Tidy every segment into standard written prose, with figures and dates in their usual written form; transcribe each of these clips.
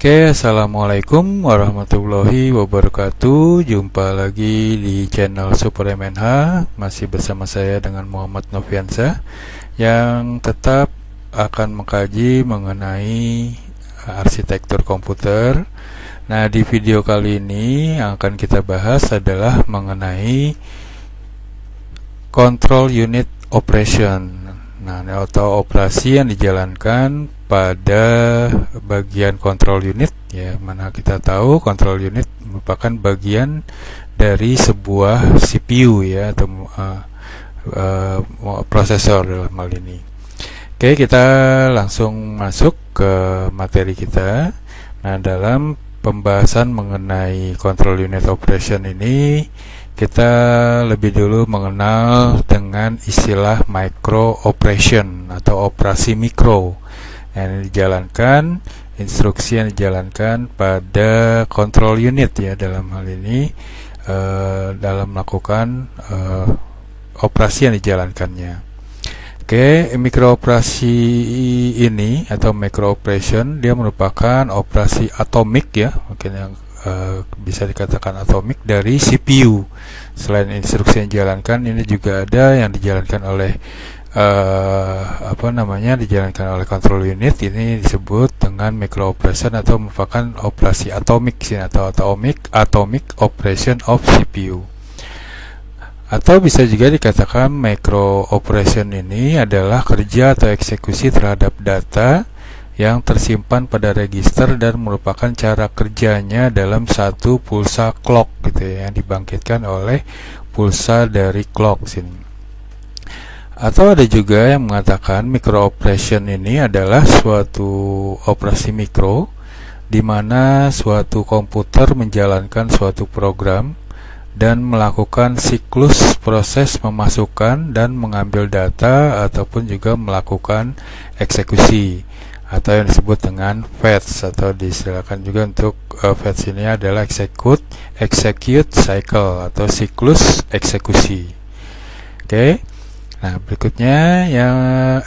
Oke, assalamualaikum warahmatullahi wabarakatuh. Jumpa lagi di channel Super MNH. Masih bersama saya dengan Muhammad Noviansa yang tetap akan mengkaji mengenai arsitektur komputer. Nah, di video kali ini yang akan kita bahas adalah mengenai control unit operation. Nah, atau operasi yang dijalankan pada bagian control unit, ya, mana kita tahu control unit merupakan bagian dari sebuah CPU, ya, atau prosesor dalam hal ini. Oke, kita langsung masuk ke materi kita. Nah, dalam pembahasan mengenai control unit operation ini, kita lebih dulu mengenal dengan istilah micro operation atau operasi mikro yang dijalankan, instruksi yang dijalankan pada control unit, ya, dalam hal ini dalam melakukan operasi yang dijalankannya. Oke, mikrooperasi ini atau micro operation dia merupakan operasi atomik, ya, mungkin yang bisa dikatakan atomik dari CPU. Selain instruksi yang dijalankan, ini juga ada yang dijalankan oleh dijalankan oleh control unit. Ini disebut dengan micro operation atau merupakan operasi atomik atau atomic operation of CPU. Atau bisa juga dikatakan micro operation ini adalah kerja atau eksekusi terhadap data yang tersimpan pada register dan merupakan cara kerjanya dalam satu pulsa clock, gitu ya, yang dibangkitkan oleh pulsa dari clock sini. Atau ada juga yang mengatakan micro operation ini adalah suatu operasi mikro di mana suatu komputer menjalankan suatu program dan melakukan siklus proses memasukkan dan mengambil data ataupun juga melakukan eksekusi, atau yang disebut dengan fetch, atau diistilahkan juga untuk fetch ini adalah execute cycle atau siklus eksekusi. Oke. Nah, berikutnya yang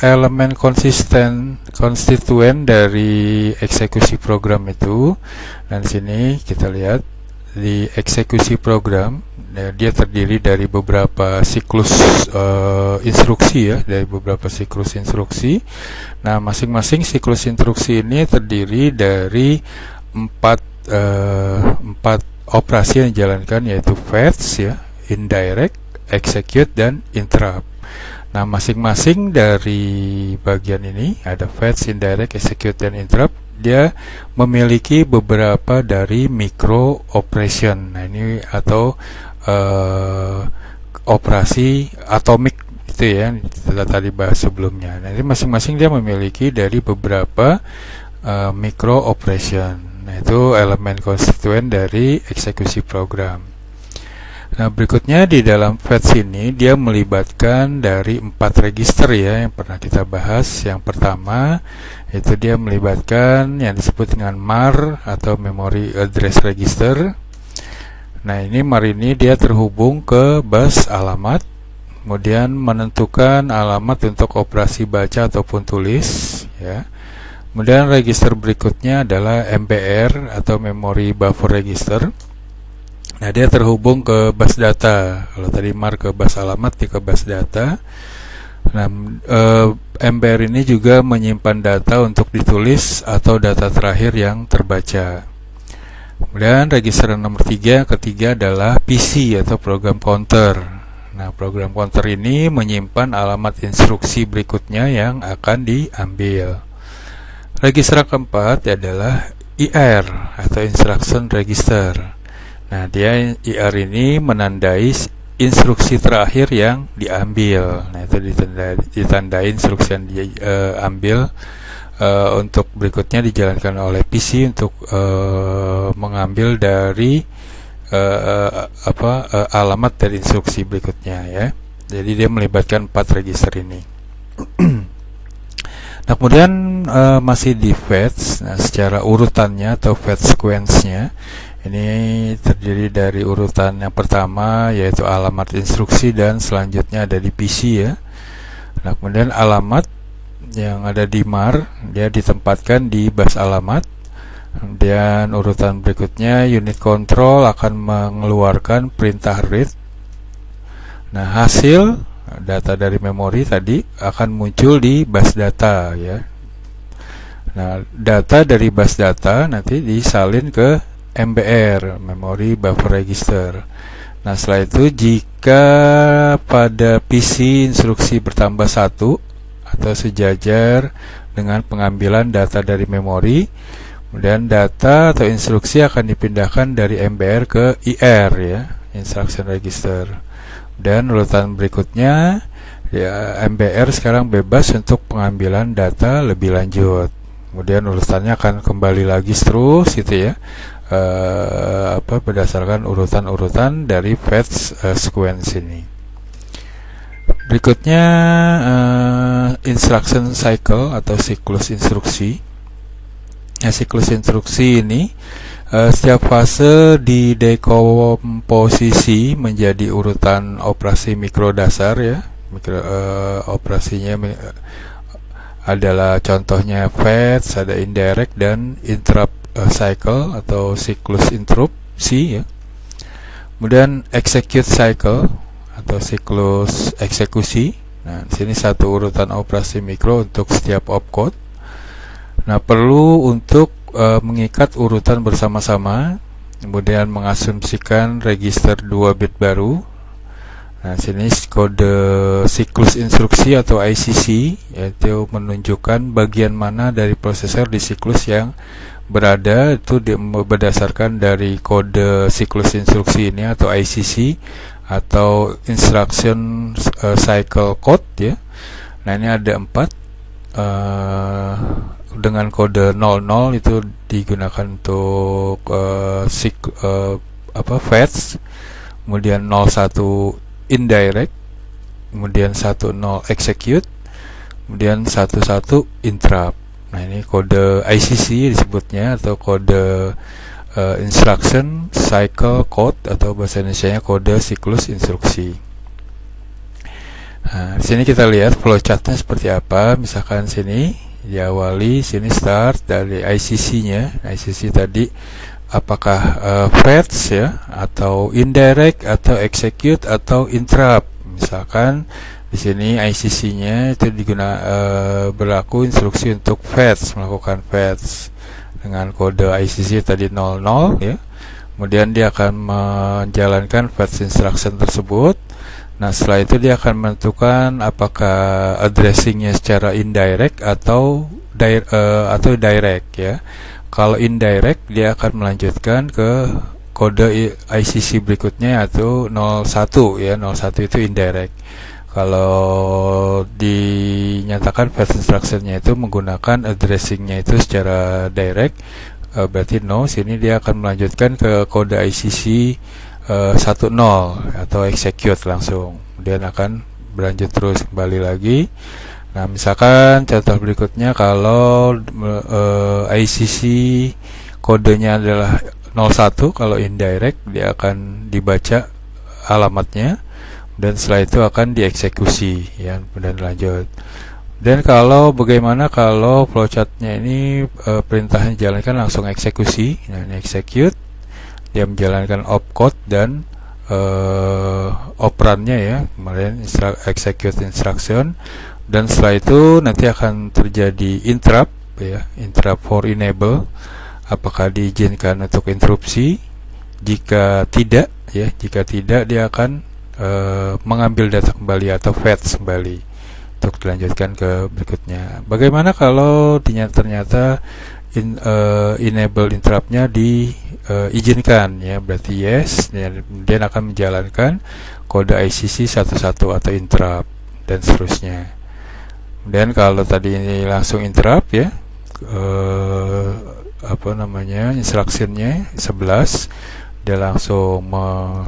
elemen konstituen dari eksekusi program itu. Dan sini kita lihat di eksekusi program, dia terdiri dari beberapa siklus instruksi, ya, dari beberapa siklus instruksi. Nah, masing-masing siklus instruksi ini terdiri dari empat operasi yang dijalankan, yaitu fetch, ya, indirect, execute, dan interrupt. Nah, masing-masing dari bagian ini ada fetch, indirect, execute, dan interrupt. Dia memiliki beberapa dari micro operation. Nah, ini atau operasi atomik itu, ya, yang kita tadi bahas sebelumnya. Nah, ini masing-masing dia memiliki dari beberapa micro operation. Nah, itu elemen konstituen dari eksekusi program. Nah, berikutnya di dalam fetch ini dia melibatkan dari 4 register, ya, yang pernah kita bahas. Yang pertama itu dia melibatkan yang disebut dengan MAR atau Memory Address Register. Nah, ini MAR ini dia terhubung ke bus alamat, kemudian menentukan alamat untuk operasi baca ataupun tulis, ya. Kemudian register berikutnya adalah MBR atau Memory Buffer Register. Nah, dia terhubung ke bus data. Kalau tadi MAR ke bus alamat, dia ke bus data. Nah, MBR ini juga menyimpan data untuk ditulis atau data terakhir yang terbaca. Kemudian register nomor 3, ketiga adalah PC atau program counter. Nah, program counter ini menyimpan alamat instruksi berikutnya yang akan diambil. Register keempat adalah IR atau Instruction Register. Nah, dia IR ini menandai instruksi terakhir yang diambil. Nah, itu ditandai instruksi yang diambil untuk berikutnya dijalankan oleh PC untuk mengambil dari alamat dari instruksi berikutnya, ya. Jadi dia melibatkan 4 register ini. Nah, kemudian masih di fetch. Nah, secara urutannya atau fetch sequence-nya ini terdiri dari urutan yang pertama, yaitu alamat instruksi, dan selanjutnya ada di PC, ya. Nah, kemudian alamat yang ada di MAR dia ditempatkan di bus alamat. Kemudian urutan berikutnya, unit control akan mengeluarkan perintah read. Nah, hasil data dari memori tadi akan muncul di bus data ya. Nah, data dari bus data nanti disalin ke MBR, Memory Buffer Register. Nah, setelah itu jika pada PC instruksi bertambah 1 atau sejajar dengan pengambilan data dari memori, kemudian data atau instruksi akan dipindahkan dari MBR ke IR ya, Instruction Register. Dan urutan berikutnya ya, MBR sekarang bebas untuk pengambilan data lebih lanjut. Kemudian urutannya akan kembali lagi terus gitu ya, berdasarkan urutan-urutan dari fetch sequence ini. Berikutnya instruction cycle atau siklus instruksi. Nah, siklus instruksi ini setiap fase didekomposisi menjadi urutan operasi mikro dasar ya. Operasinya adalah contohnya fetch, ada indirect dan interrupt cycle atau siklus interupsi ya. Kemudian execute cycle atau siklus eksekusi. Nah, di sini satu urutan operasi mikro untuk setiap opcode. Nah, perlu untuk mengikat urutan bersama-sama, kemudian mengasumsikan register 2 bit baru. Nah, sini kode siklus instruksi atau ICC, yaitu menunjukkan bagian mana dari prosesor di siklus yang berada, itu berdasarkan dari kode siklus instruksi ini atau ICC atau Instruction Cycle Code ya. Nah, ini ada 4 dengan kode 00 itu digunakan untuk fetch, kemudian 01 indirect, kemudian 10 execute, kemudian 11 interrupt. Nah, ini kode ICC disebutnya atau kode Instruction Cycle Code atau bahasa Indonesianya kode siklus instruksi. Nah, di sini kita lihat flowchartnya seperti apa. Misalkan sini diawali, sini start dari ICC-nya. ICC tadi apakah fetch ya, atau indirect, atau execute, atau interrupt. Misalkan di sini ICC-nya itu berlaku instruksi untuk fetch, melakukan fetch dengan kode ICC tadi 00 ya. Kemudian dia akan menjalankan fetch instruction tersebut. Nah, setelah itu dia akan menentukan apakah addressingnya secara indirect atau direct ya. Kalau indirect, dia akan melanjutkan ke kode ICC berikutnya yaitu 01 ya. 01 itu indirect. Kalau dinyatakan fetch instruction-nya itu menggunakan addressing-nya itu secara direct, berarti no. Sini dia akan melanjutkan ke kode ICC 10 atau execute langsung. Kemudian akan berlanjut terus kembali lagi. Nah, misalkan contoh berikutnya kalau ICC kodenya adalah 01, kalau indirect dia akan dibaca alamatnya dan setelah itu akan dieksekusi ya, kemudian lanjut. Dan bagaimana kalau flowchartnya ini perintahnya dijalankan langsung eksekusi. Nah, ini execute, dia menjalankan opcode dan operannya ya, kemudian execute instruction. Dan setelah itu nanti akan terjadi interrupt ya, interrupt for enable, apakah diizinkan untuk interupsi. Jika tidak ya, jika tidak dia akan mengambil data kembali atau fetch kembali untuk dilanjutkan ke berikutnya. Bagaimana kalau ternyata enable interruptnya diizinkan ya, berarti yes, dan kemudian akan menjalankan kode ICC 11 atau interrupt dan seterusnya. Dan kalau tadi ini langsung interrupt ya, instructionnya 11, dia langsung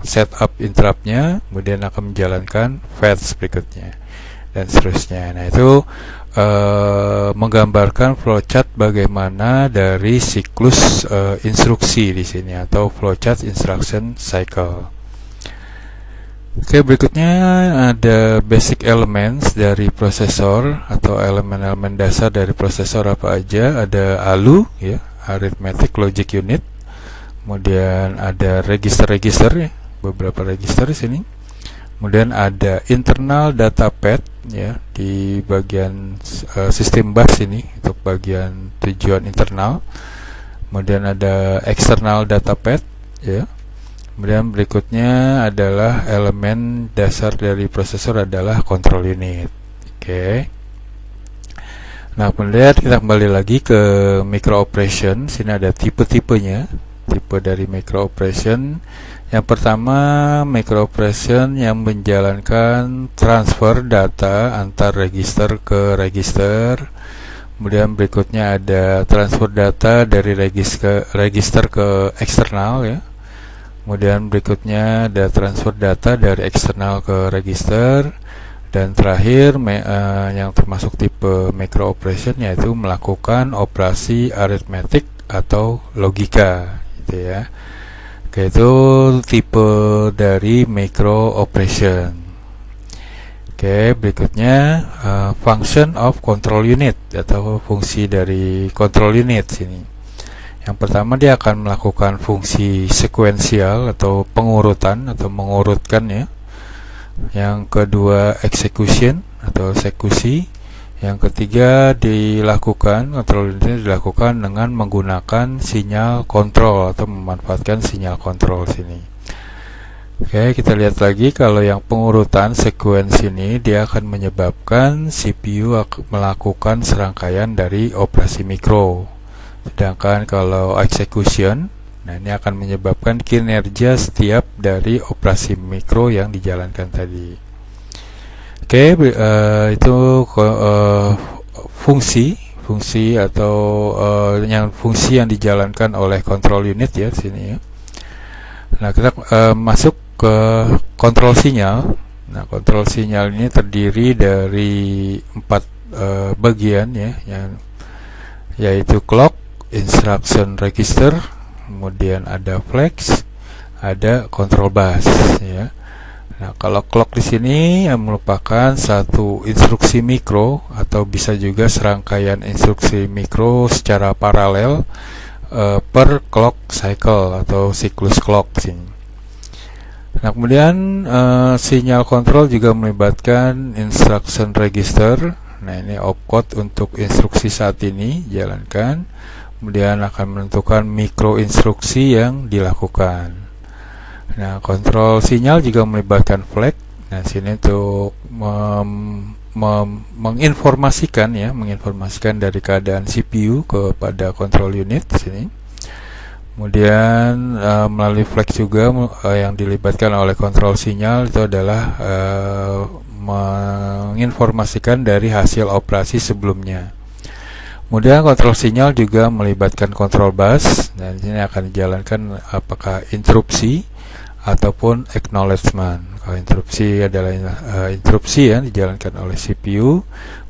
set up interruptnya, kemudian akan menjalankan fetch berikutnya dan seterusnya. Nah, itu menggambarkan flowchart bagaimana dari siklus instruksi di sini atau flowchart instruction cycle. Oke, berikutnya ada basic elements dari prosesor atau elemen-elemen dasar dari prosesor apa aja. Ada ALU ya, arithmetic logic unit, kemudian ada register-register ya, beberapa register di sini. Kemudian ada internal data pad ya di bagian sistem bus ini untuk bagian tujuan internal. Kemudian ada external data pad ya. Kemudian berikutnya adalah elemen dasar dari prosesor adalah control unit. Oke. Nah, kemudian kita kembali lagi ke micro operation. Sini ada tipe-tipenya. Tipe dari micro operation. Yang pertama, micro operation yang menjalankan transfer data antar register ke register. Kemudian berikutnya ada transfer data dari register ke eksternal ya. Kemudian berikutnya ada transfer data dari eksternal ke register. Dan terakhir yang termasuk tipe micro operation yaitu melakukan operasi aritmetik atau logika gitu ya. Itu tipe dari micro operation. Oke, berikutnya function of control unit atau fungsi dari control unit sini. Yang pertama, dia akan melakukan fungsi sekuensial atau pengurutan atau mengurutkan ya. Yang kedua, execution atau eksekusi. Yang ketiga, control unit dilakukan dengan menggunakan sinyal kontrol atau memanfaatkan sinyal kontrol sini. Oke, kita lihat lagi kalau yang pengurutan sequence ini dia akan menyebabkan CPU melakukan serangkaian dari operasi mikro. Sedangkan kalau execution, nah ini akan menyebabkan kinerja setiap dari operasi mikro yang dijalankan tadi. Oke, itu fungsi atau fungsi yang dijalankan oleh control unit ya sini ya. Nah, kita masuk ke kontrol sinyal. Nah, kontrol sinyal ini terdiri dari 4 bagian ya, yaitu clock, instruction register, kemudian ada flags, ada control bus ya. Nah, kalau clock di sini merupakan satu instruksi mikro atau bisa juga serangkaian instruksi mikro secara paralel per clock cycle atau siklus clock sini. Nah, kemudian sinyal kontrol juga melibatkan instruction register. Nah, ini opcode untuk instruksi saat ini jalankan. Kemudian akan menentukan mikro instruksi yang dilakukan. Nah, kontrol sinyal juga melibatkan flag. Nah, sini untuk menginformasikan dari keadaan CPU kepada control unit di sini. Kemudian melalui flag juga yang dilibatkan oleh kontrol sinyal itu adalah menginformasikan dari hasil operasi sebelumnya. Kemudian kontrol sinyal juga melibatkan control bus. Dan ini akan dijalankan apakah interupsi ataupun acknowledgement. Kalau interupsi adalah interupsi yang dijalankan oleh CPU.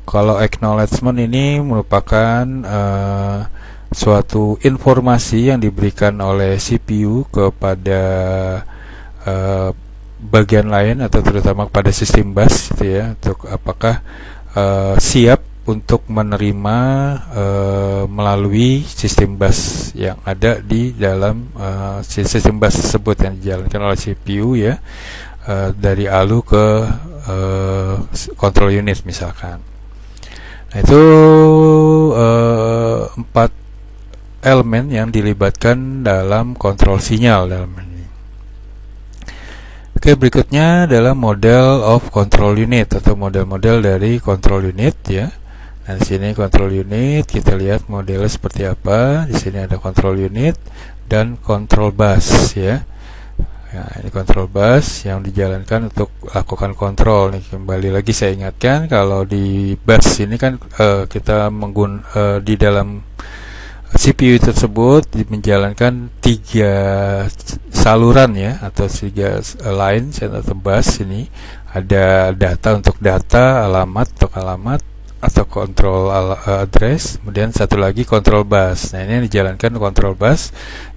Kalau acknowledgement ini merupakan suatu informasi yang diberikan oleh CPU kepada bagian lain atau terutama pada sistem bus gitu ya, untuk apakah siap untuk menerima melalui sistem bus yang ada di dalam sistem bus tersebut yang dijalankan oleh CPU ya, dari ALU ke control unit misalkan. Nah, itu 4 elemen yang dilibatkan dalam kontrol sinyal dalam ini. Oke, berikutnya adalah model of control unit atau model-model dari control unit ya. Nah, di sini control unit kita lihat modelnya seperti apa. Di sini ada control unit dan control bus ya. Ya, ini control bus yang dijalankan untuk lakukan kontrol. Nih, kembali lagi saya ingatkan kalau di bus ini kan kita di dalam CPU tersebut menjalankan 3 saluran ya, atau 3 line atau bus. Ini ada data untuk data, alamat untuk alamat atau kontrol address, kemudian satu lagi kontrol bus. Nah, ini dijalankan kontrol bus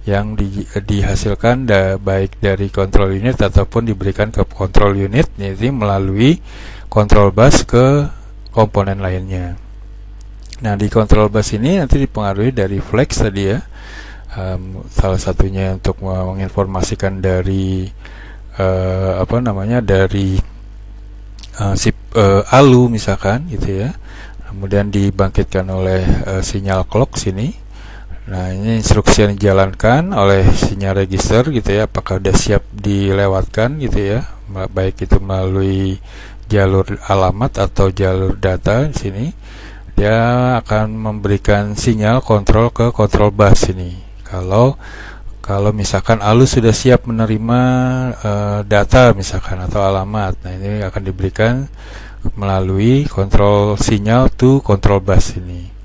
yang dihasilkan baik dari kontrol unit ataupun diberikan ke kontrol unit, jadi melalui kontrol bus ke komponen lainnya. Nah, di control bus ini nanti dipengaruhi dari flex tadi ya. Salah satunya untuk menginformasikan dari dari ALU misalkan gitu ya. Kemudian dibangkitkan oleh sinyal clock sini. Nah, ini instruksi yang dijalankan oleh sinyal register gitu ya, apakah sudah siap dilewatkan gitu ya, baik itu melalui jalur alamat atau jalur data di sini. Dia akan memberikan sinyal kontrol ke control bus ini. Kalau misalkan ALU sudah siap menerima data misalkan atau alamat, nah ini akan diberikan melalui kontrol sinyal to control bus ini.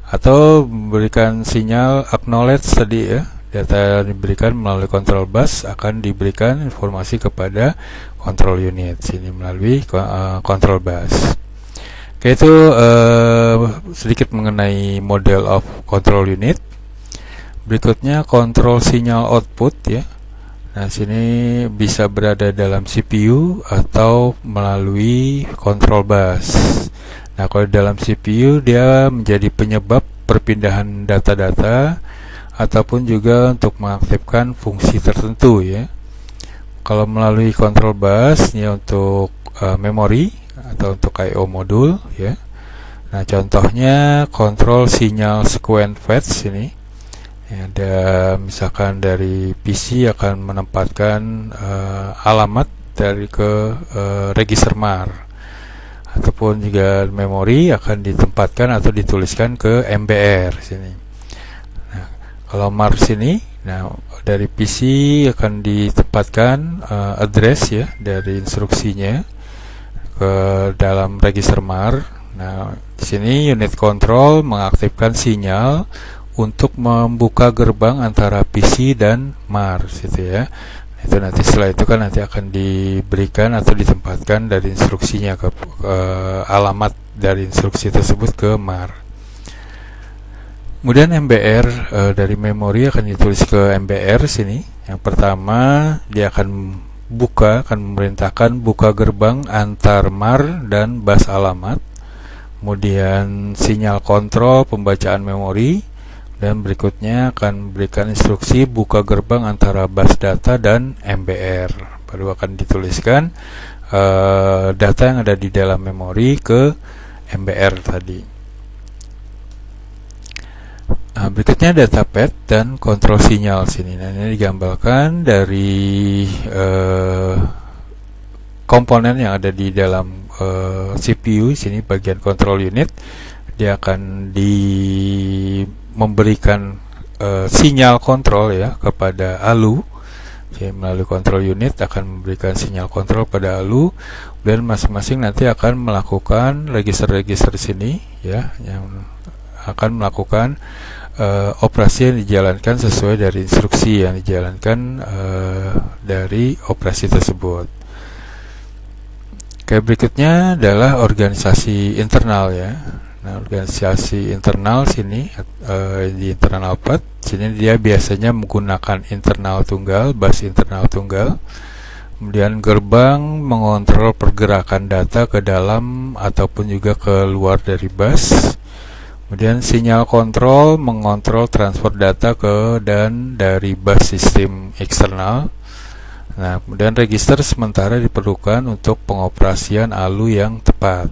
Atau memberikan sinyal acknowledge tadi ya, data yang diberikan melalui control bus akan diberikan informasi kepada control unit sini melalui control bus. Oke, itu sedikit mengenai model of control unit. Berikutnya kontrol sinyal output ya. Nah, sini bisa berada dalam CPU atau melalui control bus. Nah, kalau dalam CPU dia menjadi penyebab perpindahan data-data ataupun juga untuk mengaktifkan fungsi tertentu ya. Kalau melalui control bus ini untuk memori atau untuk I/O modul ya. Nah, contohnya kontrol sinyal sequence fetch ini. Ya, ada misalkan dari PC akan menempatkan alamat dari ke register MAR. Ataupun juga memori akan ditempatkan atau dituliskan ke MBR sini. Nah, kalau MAR sini, nah dari PC akan ditempatkan address ya dari instruksinya ke dalam register MAR. Nah, di sini unit control mengaktifkan sinyal untuk membuka gerbang antara PC dan MAR gitu ya. Itu nanti setelah itu kan nanti akan diberikan atau ditempatkan dari instruksinya ke alamat dari instruksi tersebut ke MAR. Kemudian MBR dari memori akan ditulis ke MBR sini. Yang pertama dia akan memerintahkan buka gerbang antar MAR dan bus alamat. Kemudian sinyal kontrol pembacaan memori. Dan berikutnya akan memberikan instruksi buka gerbang antara bus data dan MBR. Baru akan dituliskan data yang ada di dalam memori ke MBR tadi. Nah, berikutnya data path dan kontrol sinyal sini. Nah, ini digambarkan dari komponen yang ada di dalam CPU sini bagian control unit. Dia akan memberikan sinyal kontrol ya kepada ALU. Jadi melalui control unit akan memberikan sinyal kontrol pada ALU, dan masing-masing nanti akan melakukan register-register sini ya, yang akan melakukan operasi yang dijalankan sesuai dari instruksi yang dijalankan dari operasi tersebut. Oke, berikutnya adalah organisasi internal ya. Nah, organisasi internal sini di internal path sini dia biasanya menggunakan internal tunggal, bus internal tunggal. Kemudian gerbang mengontrol pergerakan data ke dalam ataupun juga ke luar dari bus. Kemudian sinyal kontrol mengontrol transfer data ke dan dari bus sistem eksternal. Nah, kemudian register sementara diperlukan untuk pengoperasian ALU yang tepat.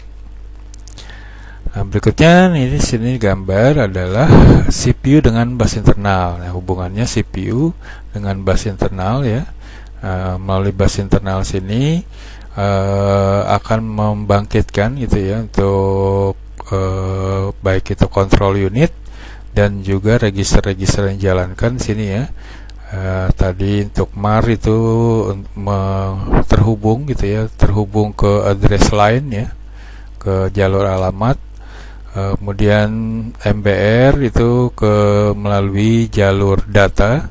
Nah, berikutnya ini sini gambar adalah CPU dengan bus internal. Nah, hubungannya CPU dengan bus internal ya. Melalui bus internal sini akan membangkitkan gitu ya untuk baik itu control unit dan juga register-register yang dijalankan sini ya. Tadi untuk MAR itu terhubung gitu ya, terhubung ke address line ya, ke jalur alamat. Kemudian MBR itu melalui jalur data,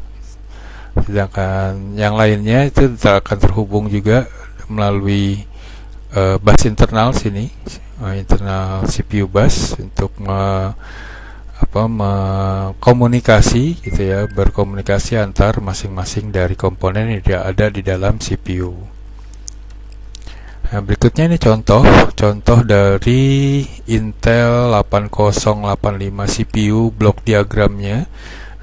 sedangkan yang lainnya itu akan terhubung juga melalui bus internal sini, internal CPU bus untuk komunikasi gitu ya, berkomunikasi antar masing-masing dari komponen yang ada di dalam CPU. Nah, berikutnya ini contoh dari Intel 8085 CPU blok diagramnya.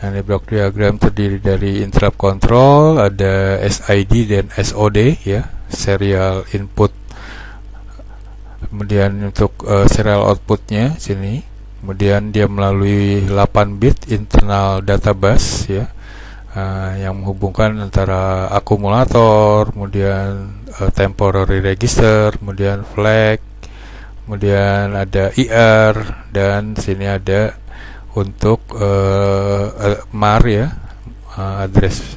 Nah, ini blok diagram terdiri dari interrupt control, ada SID dan SOD ya, serial input. Kemudian untuk serial outputnya sini. Kemudian dia melalui 8 bit internal data bus ya, yang menghubungkan antara akumulator, kemudian temporary register, kemudian flag, kemudian ada IR, dan sini ada untuk MAR ya, address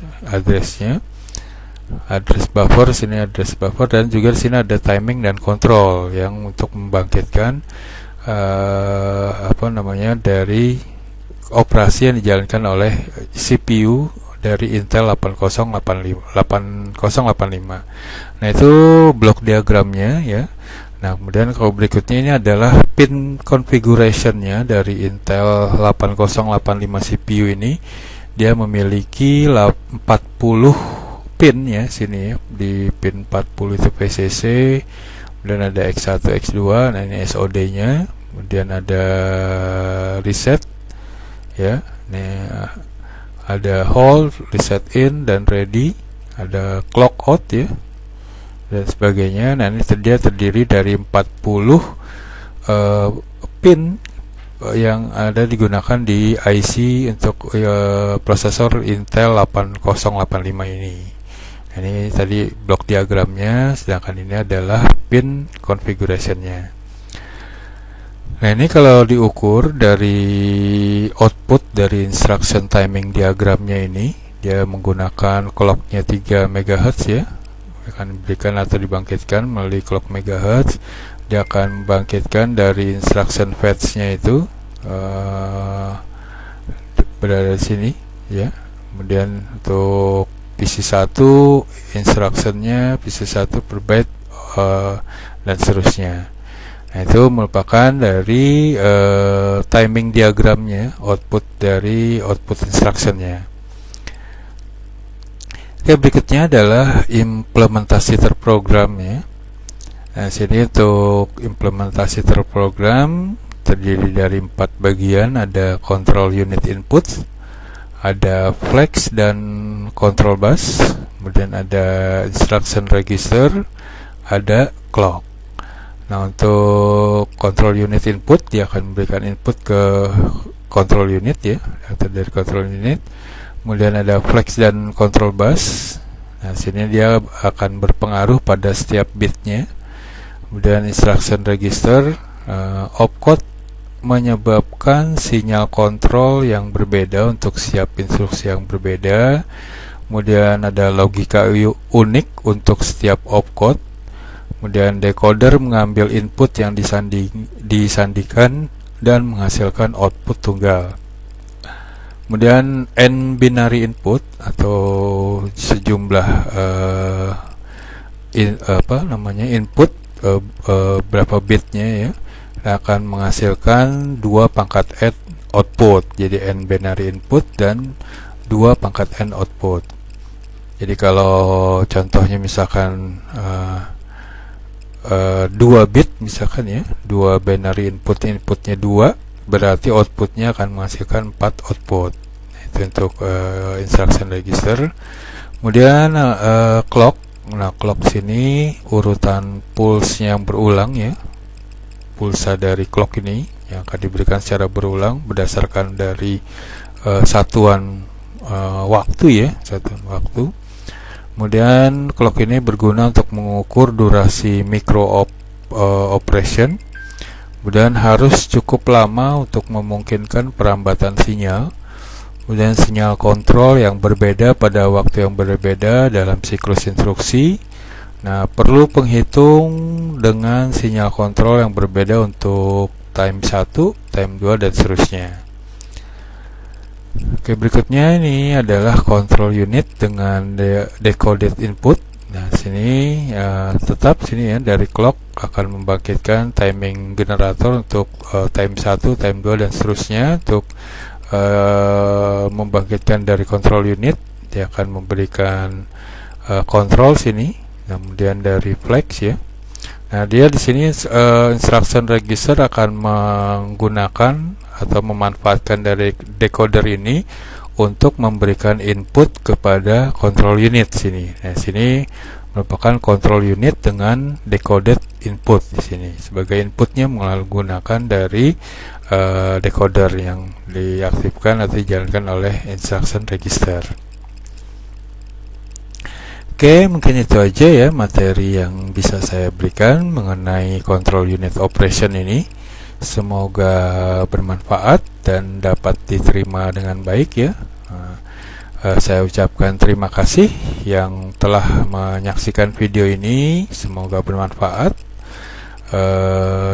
buffer, sini address buffer, dan juga di sini ada timing dan control yang untuk membangkitkan dari operasi yang dijalankan oleh CPU dari Intel 8085. Nah, itu blok diagramnya ya. Nah, kemudian kalau berikutnya ini adalah pin configuration-nya dari Intel 8085 CPU ini. Dia memiliki 40 pin ya, sini ya. Di pin 40 itu PCC, kemudian ada X1, X2, nah ini SOD-nya, kemudian ada reset ya. Ini ada hold, reset in, dan ready, ada clock out ya, dan sebagainya. Nah, ini dia terdiri dari 40 pin yang ada digunakan di IC untuk prosesor Intel 8085 ini. Nah, ini tadi blok diagramnya, sedangkan ini adalah pin configuration-nya. Nah, ini kalau diukur dari output dari instruction timing diagramnya ini, dia menggunakan clocknya 3 MHz ya, akan diberikan atau dibangkitkan melalui clock megahertz. Dia akan membangkitkan dari instruction fetch-nya itu berada di sini ya. Kemudian untuk PC1 instruction-nya PC1 per byte dan seterusnya. Nah, itu merupakan dari timing diagramnya, output dari output instruction-nya. Oke, berikutnya adalah implementasi terprogram ya. Nah, sini untuk implementasi terprogram terdiri dari 4 bagian, ada control unit input, ada flex dan control bus, kemudian ada instruction register, ada clock. Nah, untuk control unit input, dia akan memberikan input ke control unit ya, data dari control unit. Kemudian ada flex dan control bus. Nah, sini dia akan berpengaruh pada setiap bitnya. Kemudian instruction register, opcode menyebabkan sinyal kontrol yang berbeda untuk setiap instruksi yang berbeda. Kemudian ada logika unik untuk setiap opcode. Kemudian decoder mengambil input yang disandikan dan menghasilkan output tunggal. Kemudian n binary input atau sejumlah input berapa bitnya ya, akan menghasilkan 2 pangkat n output. Jadi n binary input dan 2 pangkat n output. Jadi kalau contohnya misalkan 2 bit misalkan ya, 2 binary inputnya 2, berarti outputnya akan menghasilkan 4 output. Itu untuk instruction register. Kemudian clock. Nah, clock sini urutan pulse yang berulang ya, pulsa dari clock ini yang akan diberikan secara berulang berdasarkan dari satuan waktu ya, satuan waktu. Kemudian clock ini berguna untuk mengukur durasi micro operation. Kemudian harus cukup lama untuk memungkinkan perambatan sinyal. Kemudian sinyal kontrol yang berbeda pada waktu yang berbeda dalam siklus instruksi. Nah, perlu penghitung dengan sinyal kontrol yang berbeda untuk time 1, time 2, dan seterusnya. Oke, berikutnya ini adalah control unit dengan decoded input. Nah, sini tetap sini ya, dari clock akan membangkitkan timing generator untuk time 1, time 2, dan seterusnya. Untuk membangkitkan dari control unit, dia akan memberikan kontrol sini. Kemudian dari flex ya, Nah, dia di sini instruction register akan menggunakan atau memanfaatkan dari decoder ini untuk memberikan input kepada control unit sini. Nah, sini merupakan control unit dengan decoded input di sini. Sebagai inputnya menggunakan dari decoder yang diaktifkan atau dijalankan oleh instruction register. Oke, mungkin itu aja ya materi yang bisa saya berikan mengenai control unit operation ini. Semoga bermanfaat dan dapat diterima dengan baik ya. Saya ucapkan terima kasih yang telah menyaksikan video ini. Semoga bermanfaat.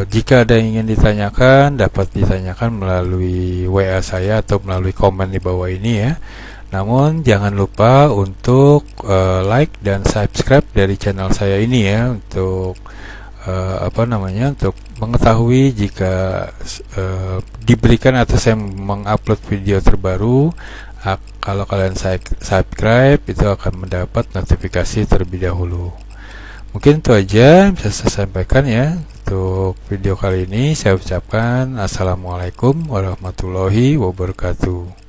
Jika ada yang ingin ditanyakan, dapat ditanyakan melalui WA saya atau melalui komen di bawah ini ya. Namun jangan lupa untuk like dan subscribe dari channel saya ini ya, untuk untuk mengetahui jika diberikan atau saya mengupload video terbaru. Kalau kalian subscribe, itu akan mendapat notifikasi terlebih dahulu. Mungkin itu aja bisa saya sampaikan ya untuk video kali ini. Saya ucapkan assalamualaikum warahmatullahi wabarakatuh.